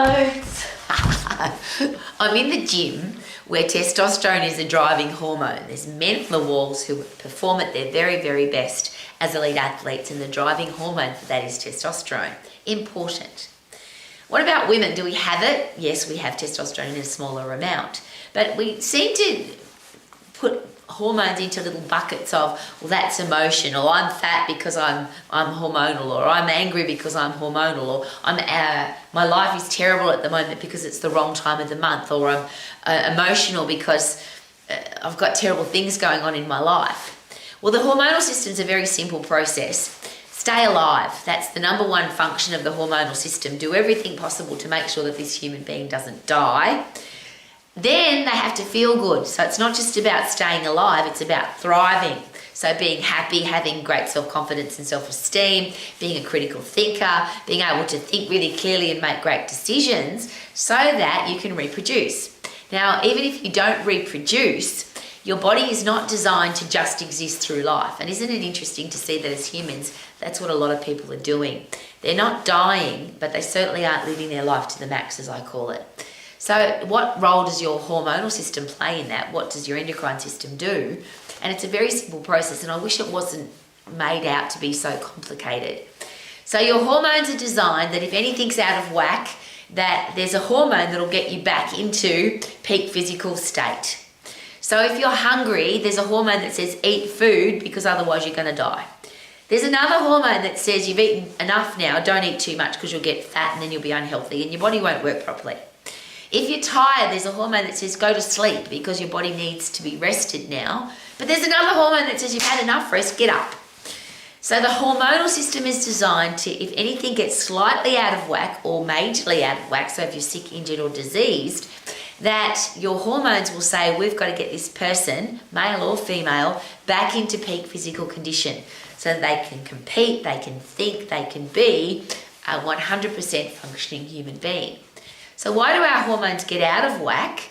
notes. I'm in the gym where testosterone is a driving hormone. There's men on the walls who perform at their very, very best as elite athletes, and the driving hormone for that is testosterone. Important. What about women? Do we have it? Yes, we have testosterone in a smaller amount. But we seem to put hormones into little buckets of, well, that's emotion, or I'm fat because I'm hormonal, or I'm angry because I'm hormonal, or my life is terrible at the moment because it's the wrong time of the month, or I'm emotional because I've got terrible things going on in my life. Well, the hormonal system is a very simple process. Stay alive. That's the number one function of the hormonal system. Do everything possible to make sure that this human being doesn't die. Then they have to feel good. So it's not just about staying alive, it's about thriving. So being happy, having great self-confidence and self-esteem, being a critical thinker, being able to think really clearly and make great decisions so that you can reproduce. Now, even if you don't reproduce, your body is not designed to just exist through life. And isn't it interesting to see that as humans, that's what a lot of people are doing. They're not dying, but they certainly aren't living their life to the max, as I call it. So what role does your hormonal system play in that? What does your endocrine system do? And it's a very simple process, and I wish it wasn't made out to be so complicated. So your hormones are designed that if anything's out of whack, that there's a hormone that'll get you back into peak physical state. So if you're hungry, there's a hormone that says eat food because otherwise you're going to die. There's another hormone that says you've eaten enough now, don't eat too much because you'll get fat and then you'll be unhealthy and your body won't work properly. If you're tired, there's a hormone that says go to sleep because your body needs to be rested now. But there's another hormone that says you've had enough rest, get up. So the hormonal system is designed to, if anything gets slightly out of whack or majorly out of whack, so if you're sick, injured or diseased, that your hormones will say we've got to get this person, male or female, back into peak physical condition so that they can compete, they can think, they can be a 100% functioning human being. So why do our hormones get out of whack,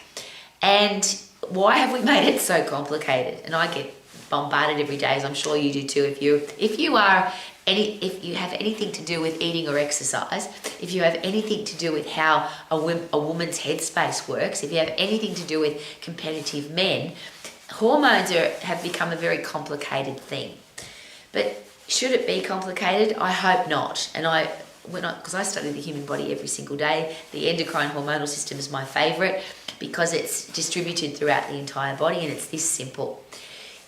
and why have we made it so complicated? And I get bombarded every day, as I'm sure you do too. If you have anything to do with eating or exercise, if you have anything to do with how a woman's headspace works, if you have anything to do with competitive men, hormones have become a very complicated thing. But should it be complicated? I hope not. And because I study the human body every single day, the endocrine hormonal system is my favourite because it's distributed throughout the entire body and it's this simple.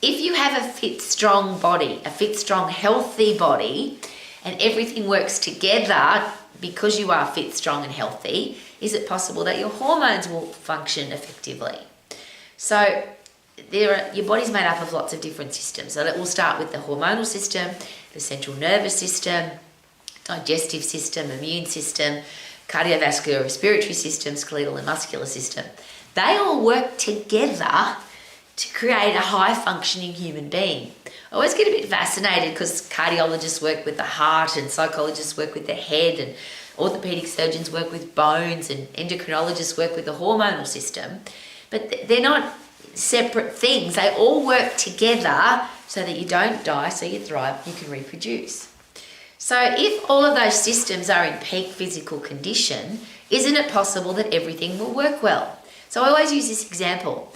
If you have a fit, strong body, a fit, strong, healthy body, and everything works together because you are fit, strong and healthy, is it possible that your hormones will function effectively? So your body's made up of lots of different systems. So we'll start with the hormonal system, the central nervous system, digestive system, immune system, cardiovascular, respiratory system, skeletal and muscular system. They all work together to create a high-functioning human being. I always get a bit fascinated because cardiologists work with the heart and psychologists work with the head and orthopedic surgeons work with bones and endocrinologists work with the hormonal system. But they're not separate things. They all work together so that you don't die, so you thrive, you can reproduce. So if all of those systems are in peak physical condition, isn't it possible that everything will work well? So I always use this example.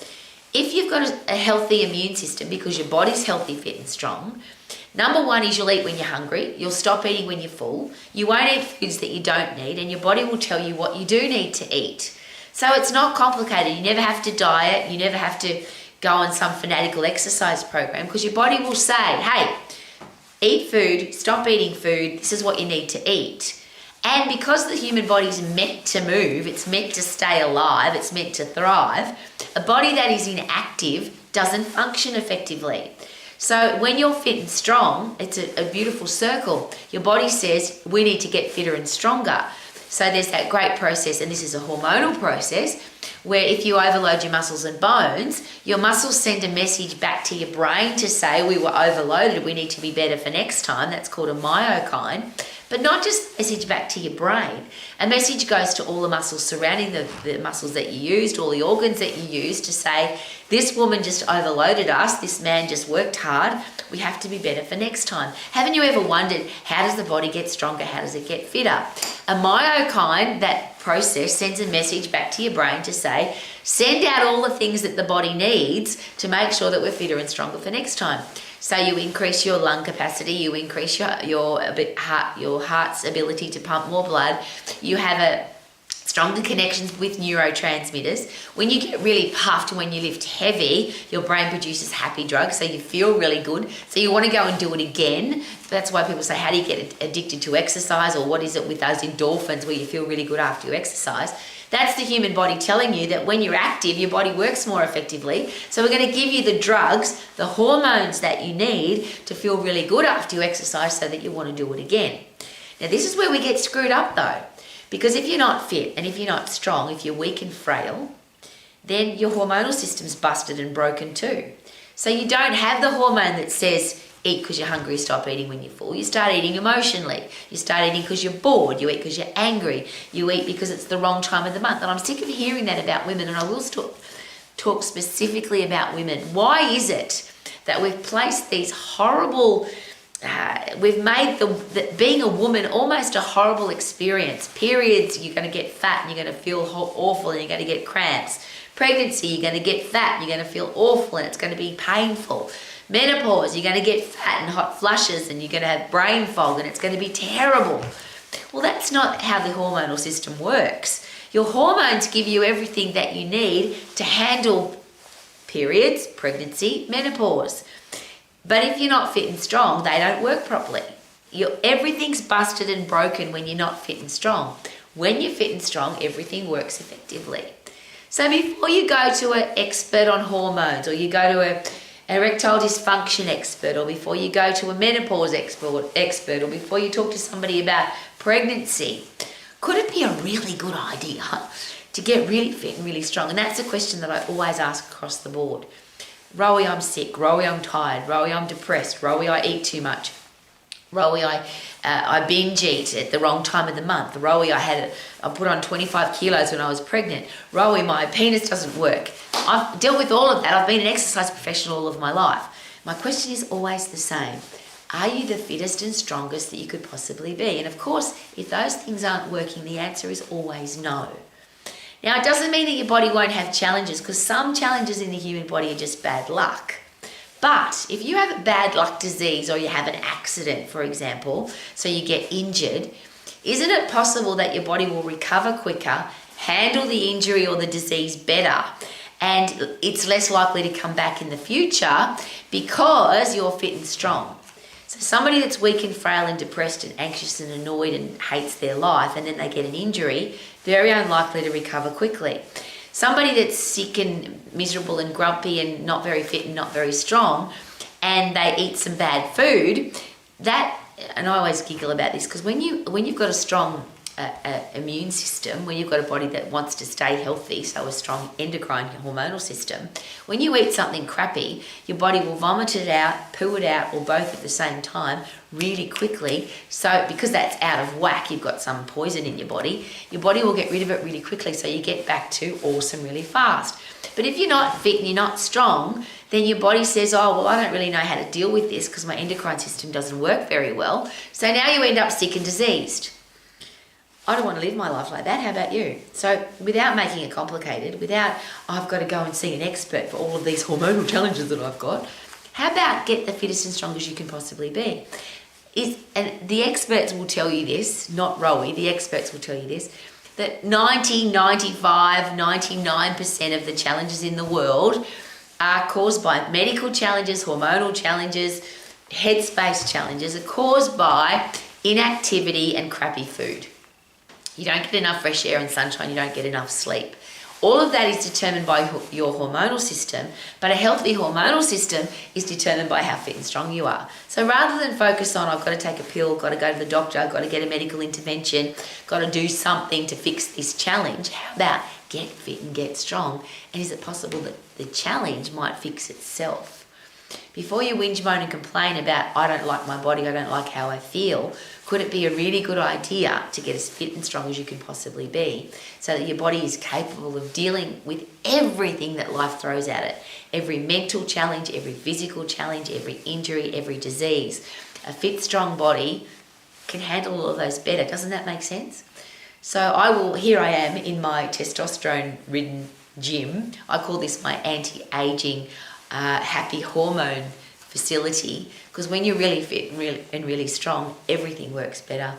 If you've got a healthy immune system because your body's healthy, fit and strong, number one is you'll eat when you're hungry, you'll stop eating when you're full, you won't eat foods that you don't need, and your body will tell you what you do need to eat. So it's not complicated. You never have to diet, you never have to go on some fanatical exercise program because your body will say, hey, eat food, stop eating food, this is what you need to eat. And because the human body is meant to move, it's meant to stay alive, it's meant to thrive, a body that is inactive doesn't function effectively. So when you're fit and strong, it's a beautiful circle. Your body says, we need to get fitter and stronger. So there's that great process, and this is a hormonal process, where if you overload your muscles and bones, your muscles send a message back to your brain to say we were overloaded, we need to be better for next time. That's called a myokine. But not just a message back to your brain. A message goes to all the muscles surrounding the muscles that you used, all the organs that you used, to say, this woman just overloaded us, this man just worked hard, we have to be better for next time. Haven't you ever wondered, how does the body get stronger? How does it get fitter? A myokine that process sends a message back to your brain to say, send out all the things that the body needs to make sure that we're fitter and stronger for next time. So you increase your lung capacity, you increase your heart's ability to pump more blood, you have a stronger connections with neurotransmitters. When you get really puffed, when you lift heavy, your brain produces happy drugs, so you feel really good. So you want to go and do it again. That's why people say, how do you get addicted to exercise, or what is it with those endorphins where you feel really good after you exercise? That's the human body telling you that when you're active, your body works more effectively. So we're going to give you the drugs, the hormones that you need to feel really good after you exercise so that you want to do it again. Now, this is where we get screwed up though. Because if you're not fit and if you're not strong, if you're weak and frail, then your hormonal system's busted and broken too. So you don't have the hormone that says, eat because you're hungry, stop eating when you're full. You start eating emotionally. You start eating because you're bored. You eat because you're angry. You eat because it's the wrong time of the month. And I'm sick of hearing that about women, and I will talk specifically about women. Why is it that we've placed these horrible... we've made being a woman almost a horrible experience. Periods, you're going to get fat and you're going to feel awful and you're going to get cramps. Pregnancy, you're going to get fat and you're going to feel awful and it's going to be painful. Menopause, you're going to get fat and hot flushes and you're going to have brain fog and it's going to be terrible. Well, that's not how the hormonal system works. Your hormones give you everything that you need to handle periods, pregnancy, menopause. But if you're not fit and strong, they don't work properly. Everything's busted and broken when you're not fit and strong. When you're fit and strong, everything works effectively. So before you go to an expert on hormones, or you go to an erectile dysfunction expert, or before you go to a menopause expert, or before you talk to somebody about pregnancy, could it be a really good idea to get really fit and really strong? And that's a question that I always ask across the board. Rowie, I'm sick. Rowie, I'm tired. Rowie, I'm depressed. Rowie, I eat too much. Rowie, I binge eat at the wrong time of the month. Rowie, I put on 25 kilos when I was pregnant. Rowie, my penis doesn't work. I've dealt with all of that. I've been an exercise professional all of my life. My question is always the same. Are you the fittest and strongest that you could possibly be? And of course, if those things aren't working, the answer is always no. Now, it doesn't mean that your body won't have challenges, because some challenges in the human body are just bad luck. But if you have a bad luck disease, or you have an accident, for example, so you get injured, isn't it possible that your body will recover quicker, handle the injury or the disease better, and it's less likely to come back in the future because you're fit and strong? So somebody that's weak and frail and depressed and anxious and annoyed and hates their life, and then they get an injury, very unlikely to recover quickly. Somebody that's sick and miserable and grumpy and not very fit and not very strong, and they eat some bad food, and I always giggle about this, because when you've got a strong immune system, when you've got a body that wants to stay healthy, so a strong endocrine hormonal system, when you eat something crappy, your body will vomit it out, poo it out, or both at the same time really quickly. So because that's out of whack, you've got some poison in your body will get rid of it really quickly, so you get back to awesome really fast. But if you're not fit and you're not strong, then your body says, oh, well, I don't really know how to deal with this because my endocrine system doesn't work very well. So now you end up sick and diseased. I don't want to live my life like that. How about you? So without making it complicated, without I've got to go and see an expert for all of these hormonal challenges that I've got, how about get the fittest and strongest you can possibly be? And the experts will tell you this, not Rowie, the experts will tell you this, that 90, 95, 99% of the challenges in the world are caused by medical challenges, hormonal challenges, headspace challenges, are caused by inactivity and crappy food. You don't get enough fresh air and sunshine, you don't get enough sleep. All of that is determined by your hormonal system, but a healthy hormonal system is determined by how fit and strong you are. So rather than focus on, I've got to take a pill, got to go to the doctor, I've got to get a medical intervention, got to do something to fix this challenge, how about get fit and get strong? And is it possible that the challenge might fix itself? Before you whinge, moan and complain about, I don't like my body, I don't like how I feel, could it be a really good idea to get as fit and strong as you can possibly be, so that your body is capable of dealing with everything that life throws at it? Every mental challenge, every physical challenge, every injury, every disease. A fit, strong body can handle all of those better. Doesn't that make sense? Here I am in my testosterone-ridden gym. I call this my anti-aging happy hormone facility, because when you're really fit and really strong, everything works better,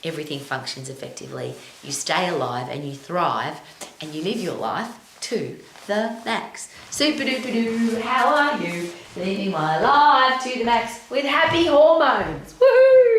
everything functions effectively, you stay alive and you thrive, and you live your life to the max. Super duper doo, how are you? Living my life to the max with happy hormones. Woohoo!